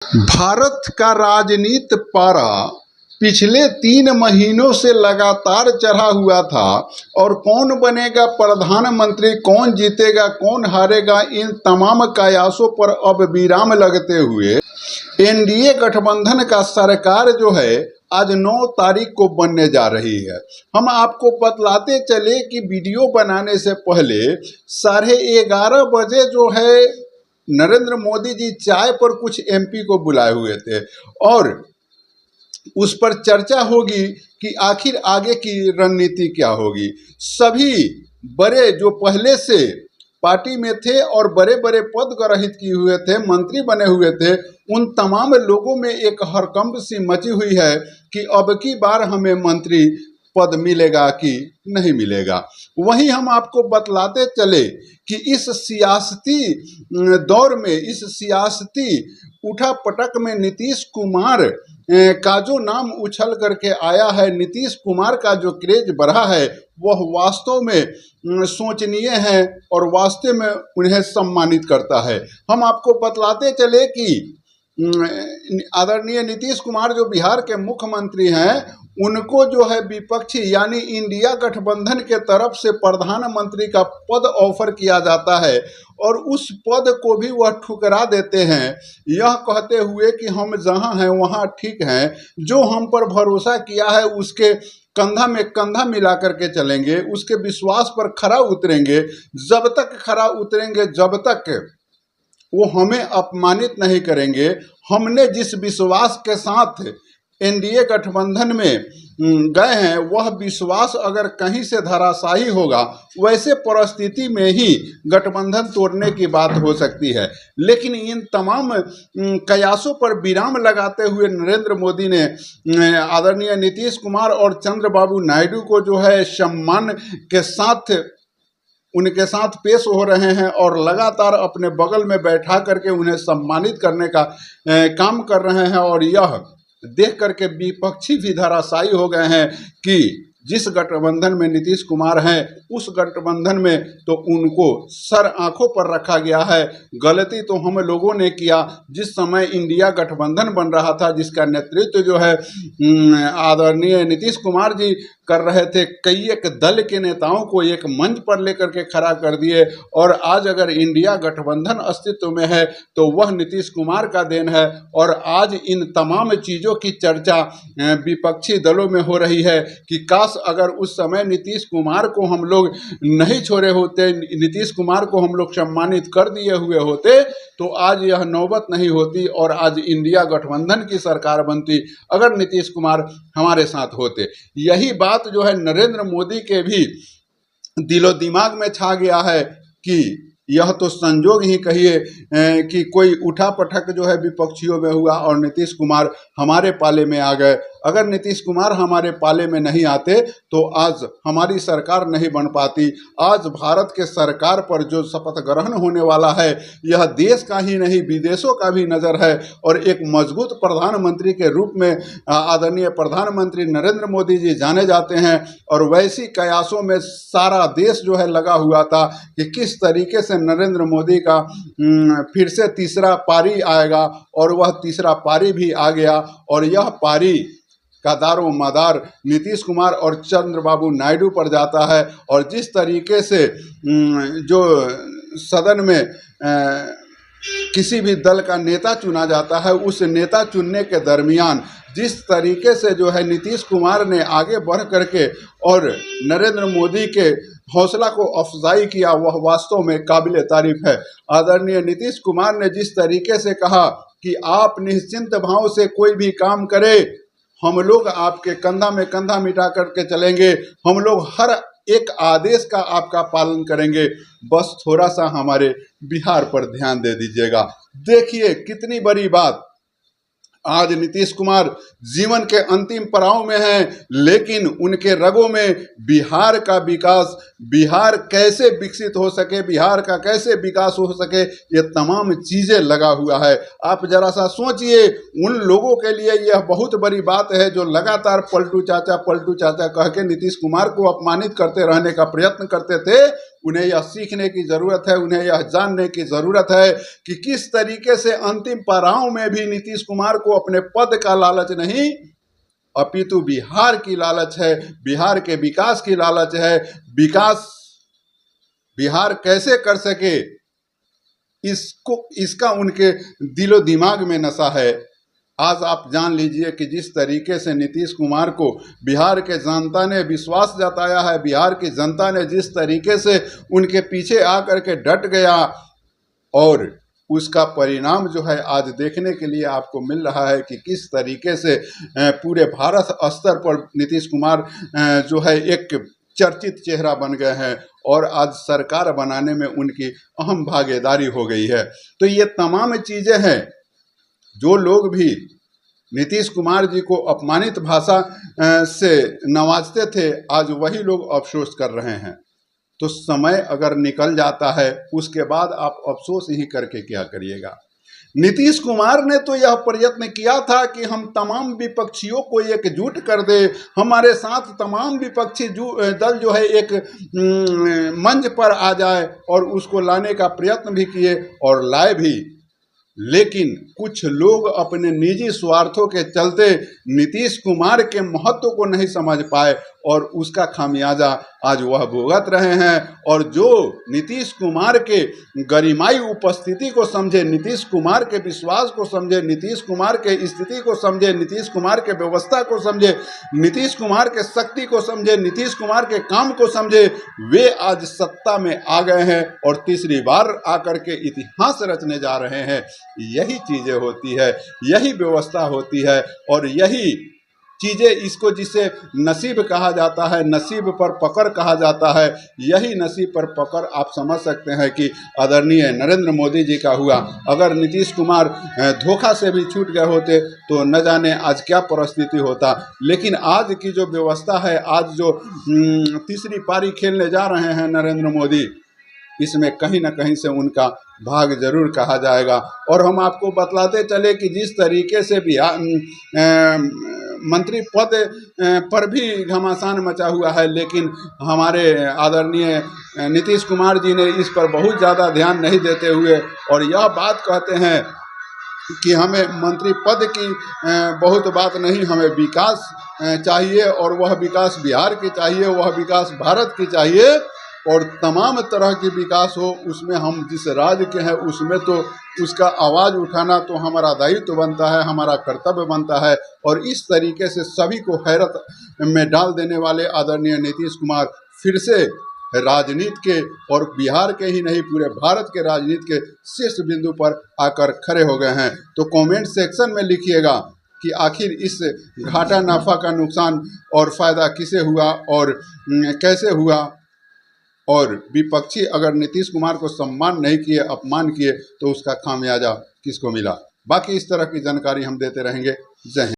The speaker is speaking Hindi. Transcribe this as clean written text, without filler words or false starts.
भारत का राजनीति पारा पिछले 3 महीनों से लगातार चढ़ा हुआ था और कौन बनेगा प्रधानमंत्री, कौन जीतेगा, कौन हारेगा, इन तमाम कयासों पर अब विराम लगते हुए एनडीए गठबंधन का सरकार जो है आज 9 तारीख को बनने जा रही है। हम आपको बतलाते चले कि वीडियो बनाने से पहले 11:30 बजे जो है नरेंद्र मोदी जी चाय पर कुछ एमपी को बुलाए हुए थे और उस पर चर्चा होगी कि आखिर आगे की रणनीति क्या होगी। सभी बड़े जो पहले से पार्टी में थे और बड़े बड़े पद ग्रहित किए हुए थे, मंत्री बने हुए थे, उन तमाम लोगों में एक हड़कंप सी मची हुई है कि अब की बार हमें मंत्री पद मिलेगा कि नहीं मिलेगा। वहीं हम आपको बतलाते चले कि इस सियासती दौर में, इस सियासती उठा पटक में नीतीश कुमार का जो नाम उछल करके आया है, नीतीश कुमार का जो क्रेज बढ़ा है, वह वास्तव में सोचनीय है और वास्तव में उन्हें सम्मानित करता है। हम आपको बतलाते चले कि आदरणीय नीतीश कुमार जो बिहार के मुख्यमंत्री हैं, उनको जो है विपक्षी यानी इंडिया गठबंधन के तरफ से प्रधानमंत्री का पद ऑफर किया जाता है और उस पद को भी वह ठुकरा देते हैं, यह कहते हुए कि हम जहां हैं वहां ठीक हैं, जो हम पर भरोसा किया है उसके कंधा में कंधा मिला करके चलेंगे, उसके विश्वास पर खरा उतरेंगे। जब तक खरा उतरेंगे, जब तक वो हमें अपमानित नहीं करेंगे। हमने जिस विश्वास के साथ एनडीए गठबंधन में गए हैं, वह विश्वास अगर कहीं से धराशायी होगा, वैसे परिस्थिति में ही गठबंधन तोड़ने की बात हो सकती है। लेकिन इन तमाम कयासों पर विराम लगाते हुए नरेंद्र मोदी ने आदरणीय नीतीश कुमार और चंद्रबाबू नायडू को जो है सम्मान के साथ उनके साथ पेश हो रहे हैं और लगातार अपने बगल में बैठा करके उन्हें सम्मानित करने का काम कर रहे हैं। और यह देख करके विपक्षी भी धराशायी हो गए हैं कि जिस गठबंधन में नीतीश कुमार हैं, उस गठबंधन में तो उनको सर आंखों पर रखा गया है। गलती तो हम लोगों ने किया, जिस समय इंडिया गठबंधन बन रहा था, जिसका नेतृत्व जो है आदरणीय नीतीश कुमार जी कर रहे थे, कई एक दल के नेताओं को एक मंच पर लेकर के खड़ा कर दिए। और आज अगर इंडिया गठबंधन अस्तित्व में है तो वह नीतीश कुमार का देन है। और आज इन तमाम चीज़ों की चर्चा विपक्षी दलों में हो रही है कि काश अगर उस समय नीतीश कुमार को हम लोग नहीं छोड़े होते, नीतीश कुमार को हम लोग सम्मानित कर दिए हुए होते, तो आज यह नौबत नहीं होती और आज इंडिया गठबंधन की सरकार बनती अगर नीतीश कुमार हमारे साथ होते। यही बात जो है नरेंद्र मोदी के भी दिलो दिमाग में छा गया है कि यह तो संजोग ही कहिए कि कोई उठा पटक जो है विपक्षियों में हुआ और नीतीश कुमार हमारे पाले में आ गए। अगर नीतीश कुमार हमारे पाले में नहीं आते तो आज हमारी सरकार नहीं बन पाती। आज भारत के सरकार पर जो शपथ ग्रहण होने वाला है, यह देश का ही नहीं विदेशों का भी नज़र है और एक मजबूत प्रधानमंत्री के रूप में आदरणीय प्रधानमंत्री नरेंद्र मोदी जी जाने जाते हैं। और वैसी कयासों में सारा देश जो है लगा हुआ था कि किस तरीके से नरेंद्र मोदी का फिर से तीसरा पारी आएगा और वह तीसरा पारी भी आ गया। और यह पारी का दारो मदार नीतीश कुमार और चंद्रबाबू नायडू पर जाता है। और जिस तरीके से जो सदन में किसी भी दल का नेता चुना जाता है, उस नेता चुनने के दरमियान जिस तरीके से जो है नीतीश कुमार ने आगे बढ़ करके और नरेंद्र मोदी के हौसला को अफजाई किया, वह वास्तव में काबिल तारीफ है। आदरणीय नीतीश कुमार ने जिस तरीके से कहा कि आप निश्चिंत भाव से कोई भी काम करें, हम लोग आपके कंधा में कंधा मिटा करके चलेंगे, हम लोग हर एक आदेश का आपका पालन करेंगे, बस थोड़ा सा हमारे बिहार पर ध्यान दे दीजिएगा। देखिए कितनी बड़ी बात। आज नीतीश कुमार जीवन के अंतिम पड़ाव में हैं, लेकिन उनके रगों में बिहार का विकास, बिहार कैसे विकसित हो सके, बिहार का कैसे विकास हो सके, ये तमाम चीज़ें लगा हुआ है। आप जरा सा सोचिए, उन लोगों के लिए यह बहुत बड़ी बात है जो लगातार पलटू चाचा कह के नीतीश कुमार को अपमानित करते रहने का प्रयत्न करते थे। उन्हें यह सीखने की ज़रूरत है, उन्हें यह जानने की ज़रूरत है कि किस तरीके से अंतिम पड़ाव में भी नीतीश कुमार को अपने पद का लालच नहीं, अपितु बिहार की लालच है, बिहार के विकास की लालच है। विकास बिहार कैसे कर सके, इसका उनके दिलो दिमाग में नशा है। आज आप जान लीजिए कि जिस तरीके से नीतीश कुमार को बिहार के जनता ने विश्वास जताया है, बिहार की जनता ने जिस तरीके से उनके पीछे आकर के डट गया, और उसका परिणाम जो है आज देखने के लिए आपको मिल रहा है कि किस तरीके से पूरे भारत स्तर पर नीतीश कुमार जो है एक चर्चित चेहरा बन गए हैं और आज सरकार बनाने में उनकी अहम भागीदारी हो गई है। तो ये तमाम चीज़ें हैं, जो लोग भी नीतीश कुमार जी को अपमानित भाषा से नवाजते थे, आज वही लोग अफसोस कर रहे हैं। तो समय अगर निकल जाता है, उसके बाद आप अफसोस ही करके क्या करिएगा। नीतीश कुमार ने तो यह प्रयत्न किया था कि हम तमाम विपक्षियों को एकजुट कर दे, हमारे साथ तमाम विपक्षी दल जो है एक मंच पर आ जाए, और उसको लाने का प्रयत्न भी किए और लाए भी। लेकिन कुछ लोग अपने निजी स्वार्थों के चलते नीतीश कुमार के महत्व को नहीं समझ पाए और उसका खामियाजा आज वह भुगत रहे हैं। और जो नीतीश कुमार के गरिमाई उपस्थिति को समझे, नीतीश कुमार के विश्वास को समझे, नीतीश कुमार के स्थिति को समझे, नीतीश कुमार के व्यवस्था को समझे, नीतीश कुमार के शक्ति को समझे, नीतीश कुमार के काम को समझे, वे आज सत्ता में आ गए हैं और तीसरी बार आकर के इतिहास रचने जा रहे हैं। यही चीज़ें होती है, यही व्यवस्था होती है, और यही चीज़ें, इसको जिसे नसीब कहा जाता है, नसीब पर पकड़ कहा जाता है, यही नसीब पर पकड़ आप समझ सकते हैं कि आदरणीय नरेंद्र मोदी जी का हुआ। अगर नीतीश कुमार धोखा से भी छूट गए होते तो न जाने आज क्या परिस्थिति होता। लेकिन आज की जो व्यवस्था है, आज जो तीसरी पारी खेलने जा रहे हैं नरेंद्र मोदी, इसमें कहीं ना कहीं से उनका भाग जरूर कहा जाएगा। और हम आपको बतलाते चले कि जिस तरीके से बिहार मंत्री पद पर भी घमासान मचा हुआ है, लेकिन हमारे आदरणीय नीतीश कुमार जी ने इस पर बहुत ज़्यादा ध्यान नहीं देते हुए और यह बात कहते हैं कि हमें मंत्री पद की बहुत बात नहीं, हमें विकास चाहिए, और वह विकास बिहार की चाहिए, वह विकास भारत की चाहिए, और तमाम तरह की विकास हो। उसमें हम जिस राज्य के हैं उसमें तो उसका आवाज़ उठाना तो हमारा दायित्व बनता है, हमारा कर्तव्य बनता है। और इस तरीके से सभी को हैरत में डाल देने वाले आदरणीय नीतीश कुमार फिर से राजनीति के, और बिहार के ही नहीं पूरे भारत के राजनीति के शीर्ष बिंदु पर आकर खड़े हो गए हैं। तो कमेंट सेक्शन में लिखिएगा कि आखिर इस घाटा नाफा का नुकसान और फ़ायदा किसे हुआ और कैसे हुआ, और विपक्षी अगर नीतीश कुमार को सम्मान नहीं किए, अपमान किए, तो उसका खामियाजा किसको मिला। बाकी इस तरह की जानकारी हम देते रहेंगे। जय हिंद।